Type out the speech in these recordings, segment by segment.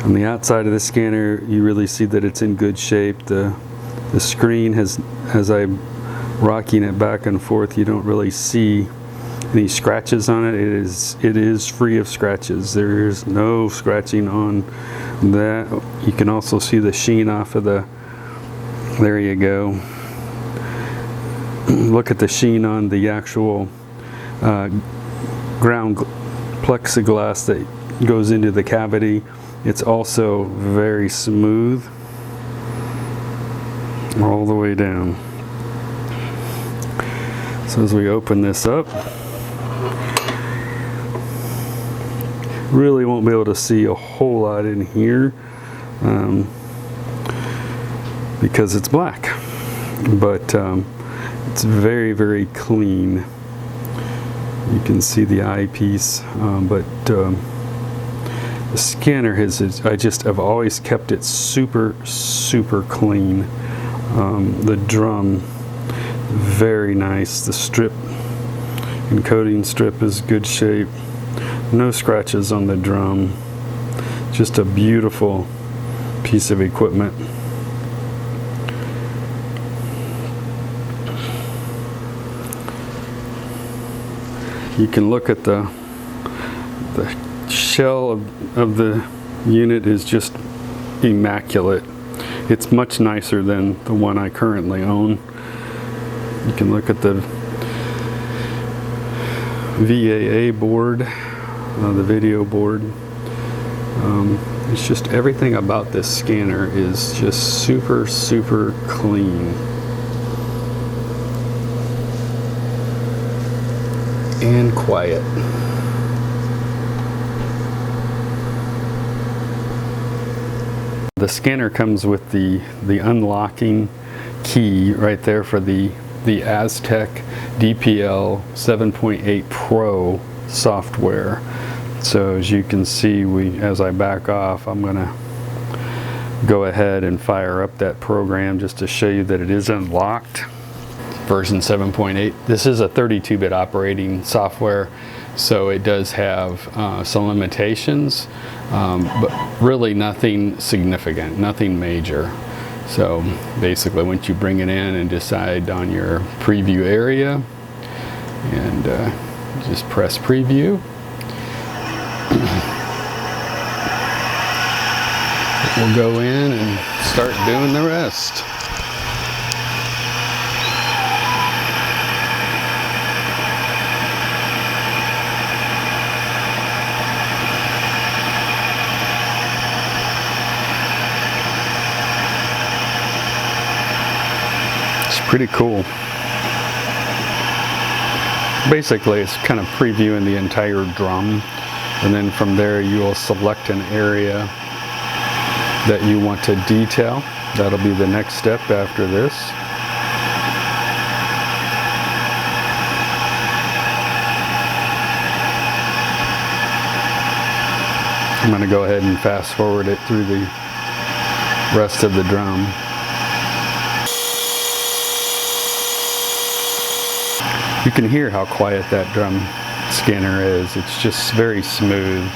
On the outside of the scanner, you really see that it's in good shape. The screen has, as I'm rocking it back and forth, you don't really see any scratches on it. It is free of scratches. There is no scratching on that. You can also see the sheen off of the, there you go. Look at the sheen on the actual ground plexiglass that goes into the cavity. It's also very smooth all the way down. So as we open this up, really won't be able to see a whole lot in here because it's black, but it's very, very clean. You can see the eyepiece, but the scanner I've always kept it super, super clean. The drum, very nice. The strip, encoding strip is good shape. No scratches on the drum. Just a beautiful piece of equipment. You can look at the shell of the unit is just immaculate. It's much nicer than the one I currently own. You can look at the VAA board, the video board. It's just everything about this scanner is just super, super clean. And quiet. The scanner comes with the unlocking key right there for the Howtek DPL 7.8 Pro software. So as you can see, as I back off, I'm gonna go ahead and fire up that program just to show you that it is unlocked. Version 7.8. This is a 32-bit operating software, so it does have some limitations, but really nothing significant, nothing major. So basically, once you bring it in and decide on your preview area, and just press preview, we'll go in and start doing the rest. Pretty cool. Basically, it's kind of previewing the entire drum, and then from there you will select an area that you want to detail. That'll be the next step after this. I'm going to go ahead and fast forward it through the rest of the drum. You can hear how quiet that drum scanner is. It's just very smooth.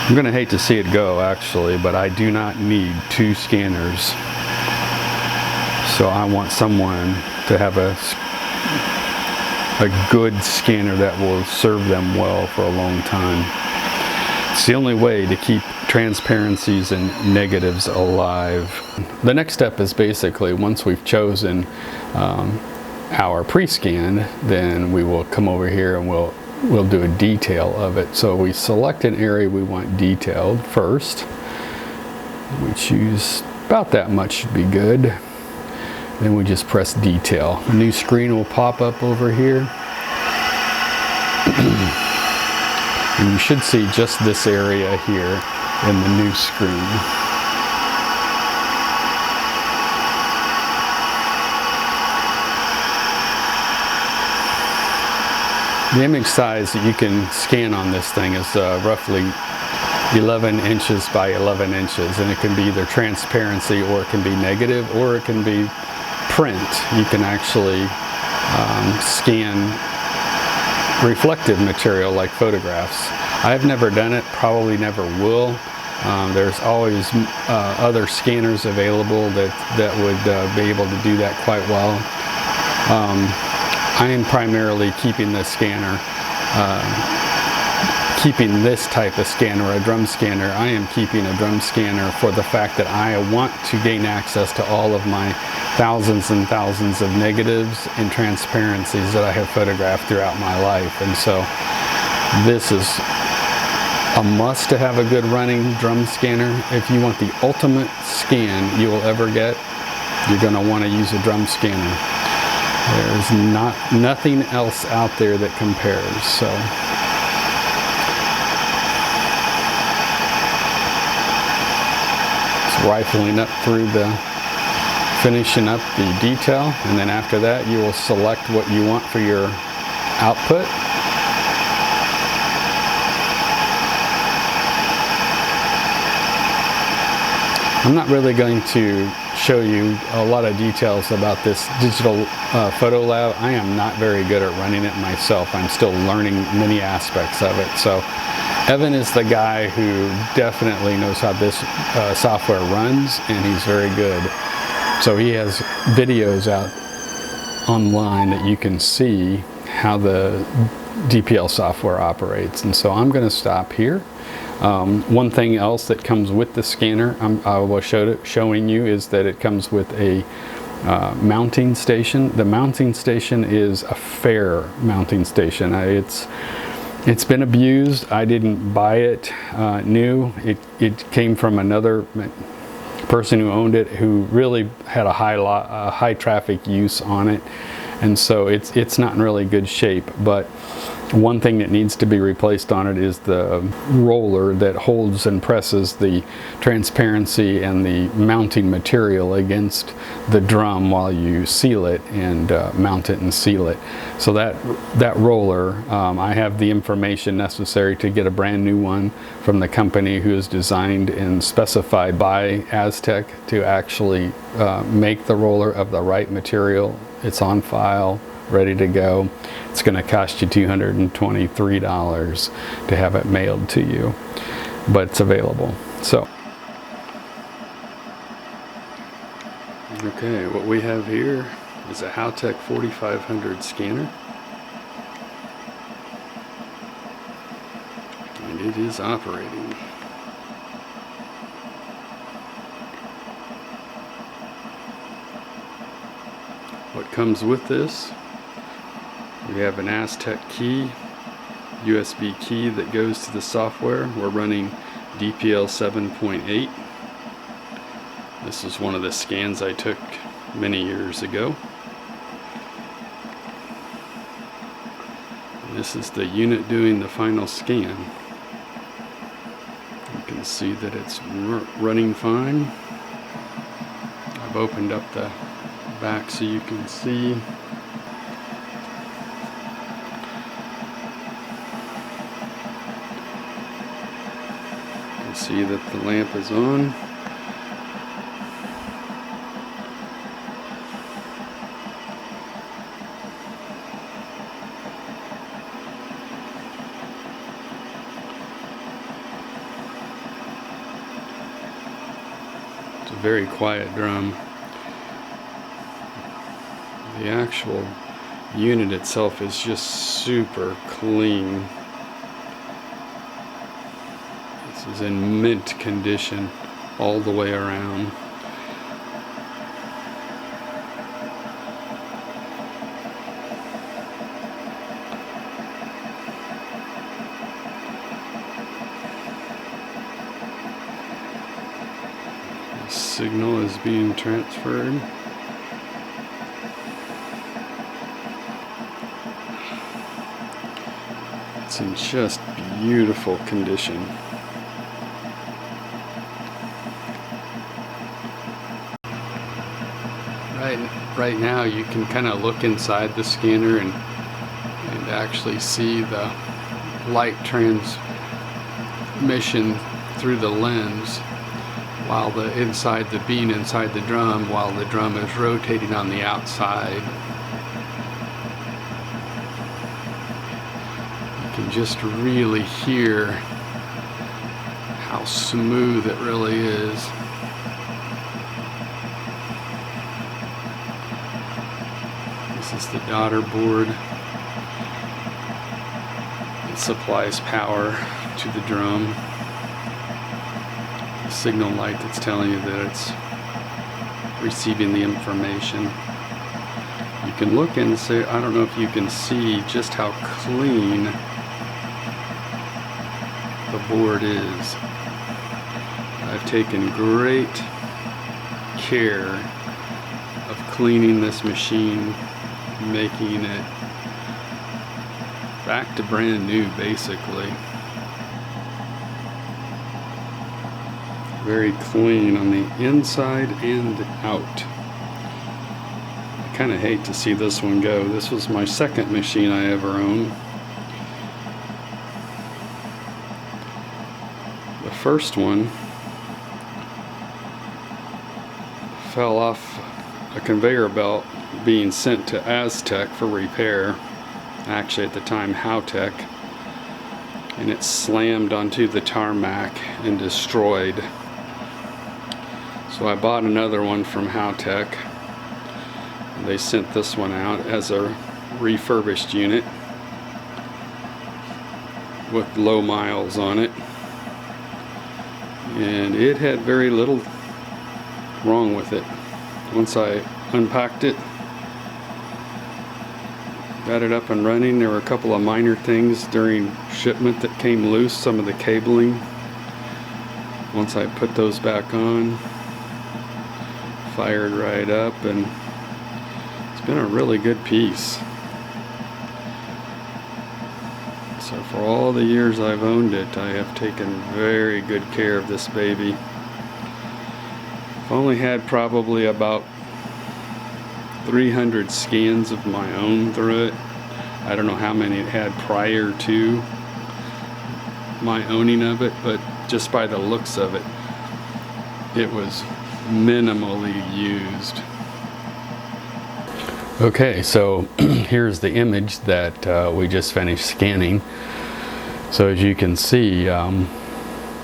I'm going to hate to see it go, actually, but I do not need two scanners. So I want someone to have a good scanner that will serve them well for a long time. It's the only way to keep transparencies and negatives alive. The next step is basically, once we've chosen our pre-scan, then we will come over here and we'll do a detail of it. So we select an area we want detailed first. We choose about that much should be good. Then we just press detail. A new screen will pop up over here. And you should see just this area here in the new screen. The image size that you can scan on this thing is roughly 11 inches by 11 inches, and it can be either transparency, or it can be negative, or it can be print. You can actually scan reflective material like photographs. I've never done it, probably never will. There's always other scanners available that would be able to do that quite well. I am primarily keeping the scanner, keeping this type of scanner, a drum scanner. I am keeping a drum scanner for the fact that I want to gain access to all of my thousands and thousands of negatives and transparencies that I have photographed throughout my life. And so this is a must to have a good running drum scanner. If you want the ultimate scan you will ever get, you're going to want to use a drum scanner. There's nothing else out there that compares. So it's rifling up through finishing up the detail, and then after that you will select what you want for your output. I'm not really going to show you a lot of details about this digital photo lab. I am not very good at running it myself. I'm still learning many aspects of it. So Evan is the guy who definitely knows how this software runs, and he's very good. So he has videos out online that you can see how the DPL software operates. And so I'm going to stop here. One thing else that comes with the scanner I will showing you is that it comes with a mounting station. The mounting station is a fair mounting station. It's been abused. I didn't buy it new. It came from another person who owned it, who really had a high traffic use on it, and so it's not in really good shape. But one thing that needs to be replaced on it is the roller that holds and presses the transparency and the mounting material against the drum while you seal it and mount it and seal it. So that roller, I have the information necessary to get a brand new one from the company who is designed and specified by Howtek to actually make the roller of the right material. It's on file, ready to go. It's going to cost you $223 to have it mailed to you, but it's available. So, okay, what we have here is a Howtek 4500 scanner, and it is operating. What comes with this? We have an Howtek key, USB key that goes to the software. We're running DPL 7.8. This is one of the scans I took many years ago. And this is the unit doing the final scan. You can see that it's running fine. I've opened up the back so you can see. See that the lamp is on. It's a very quiet drum. The actual unit itself is just super clean. This is in mint condition all the way around. The signal is being transferred. It's in just beautiful condition. Right now you can kind of look inside the scanner and actually see the light transmission through the lens while the being inside the drum while the drum is rotating on the outside. You can just really hear how smooth it really is. This is the daughter board. It supplies power to the drum. The signal light that's telling you that it's receiving the information. You can look and say, I don't know if you can see just how clean the board is. I've taken great care of cleaning this machine, making it back to brand new basically. Very clean on the inside and out. I kind of hate to see this one go. This was my second machine I ever owned. The first one fell off a conveyor belt being sent to Howtek for repair. Actually at the time Howtek. And it slammed onto the tarmac and destroyed. So I bought another one from Howtek. They sent this one out as a refurbished unit with low miles on it. And it had very little wrong with it. Once I unpacked it, got it up and running, there were a couple of minor things during shipment that came loose, some of the cabling. Once I put those back on, fired right up, and it's been a really good piece. So for all the years I've owned it, I have taken very good care of this baby. I've only had probably about 300 scans of my own through it. I don't know how many it had prior to my owning of it, but just by the looks of it, it was minimally used. Okay, so here's the image that we just finished scanning. So as you can see,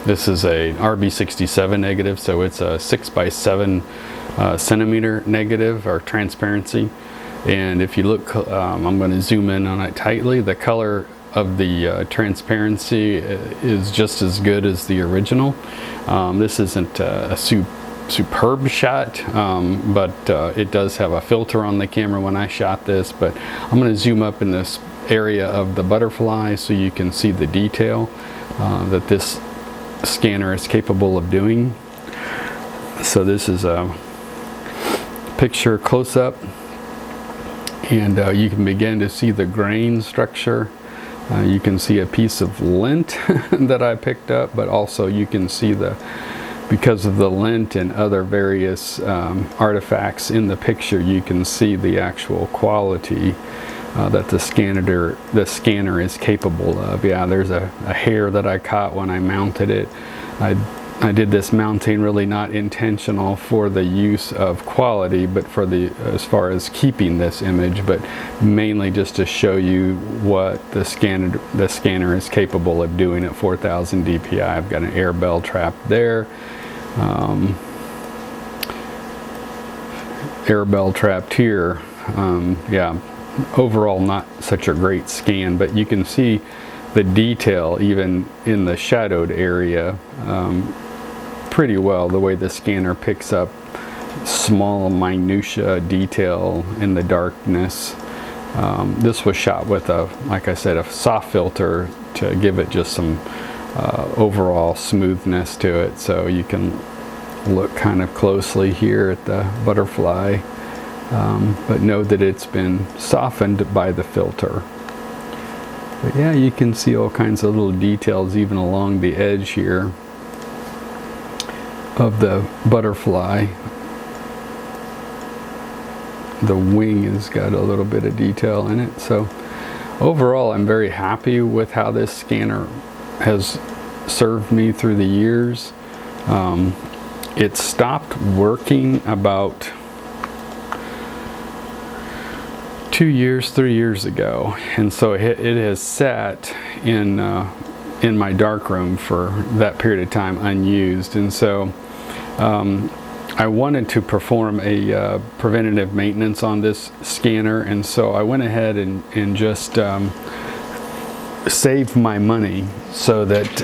this is a RB67 negative, so it's a 6x7 centimeter negative or transparency. And if you look, I'm going to zoom in on it tightly. The color of the transparency is just as good as the original. This isn't a superb shot, but it does have a filter on the camera when I shot this. But I'm going to zoom up in this area of the butterfly so you can see the detail that this scanner is capable of doing. So this is a picture close-up, and you can begin to see the grain structure. You can see a piece of lint that I picked up, but also you can see because of the lint and other various artifacts in the picture, you can see the actual quality that the scanner is capable of. Yeah, there's a hair that I caught when I mounted it. I did this mounting really not intentional for the use of quality, but for as far as keeping this image, but mainly just to show you what the scanner is capable of doing at 4,000 DPI. I've got an air bell trap there. Air bell trapped here. Yeah, overall not such a great scan, but you can see the detail even in the shadowed area pretty well, the way the scanner picks up small minutia detail in the darkness. This was shot with like I said, a soft filter to give it just some overall smoothness to it. So you can look kind of closely here at the butterfly, but know that it's been softened by the filter. But yeah, you can see all kinds of little details even along the edge here of the butterfly. The wing has got a little bit of detail in it. So overall, I'm very happy with how this scanner has served me through the years. It stopped working about 2 years, 3 years ago, and so it has sat in my darkroom for that period of time unused. And so I wanted to perform a preventative maintenance on this scanner, and so I went ahead and just saved my money so that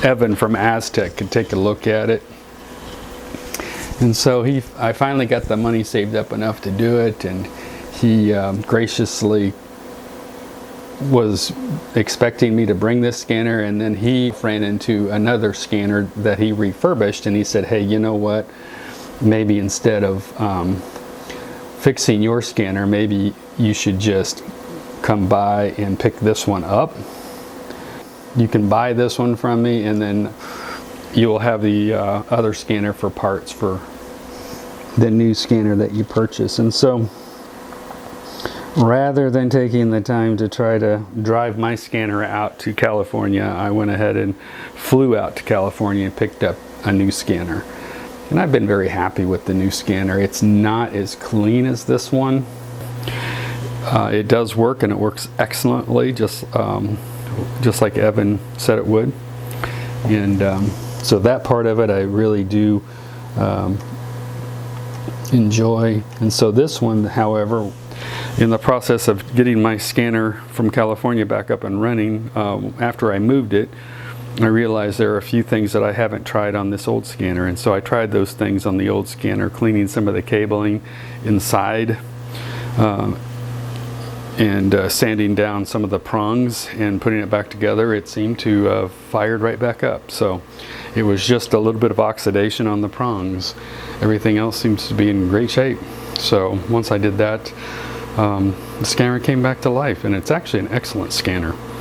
Evan from Howtek could take a look at it. And so I finally got the money saved up enough to do it, and he graciously was expecting me to bring this scanner, and then he ran into another scanner that he refurbished, and he said, hey, you know what, maybe instead of fixing your scanner, maybe you should just come by and pick this one up. You can buy this one from me, and then you will have the other scanner for parts for the new scanner that you purchase. And so rather than taking the time to try to drive my scanner out to California, I went ahead and flew out to California and picked up a new scanner. And I've been very happy with the new scanner. It's not as clean as this one. It does work, and it works excellently, just like Evan said it would. And so that part of it I really do enjoy. And so this one, however, in the process of getting my scanner from California back up and running, after I moved it, I realized there are a few things that I haven't tried on this old scanner, and so I tried those things on the old scanner, cleaning some of the cabling inside, and sanding down some of the prongs and putting it back together. It seemed to have fired right back up. So it was just a little bit of oxidation on the prongs. Everything else seems to be in great shape. So once I did that, the scanner came back to life, and it's actually an excellent scanner.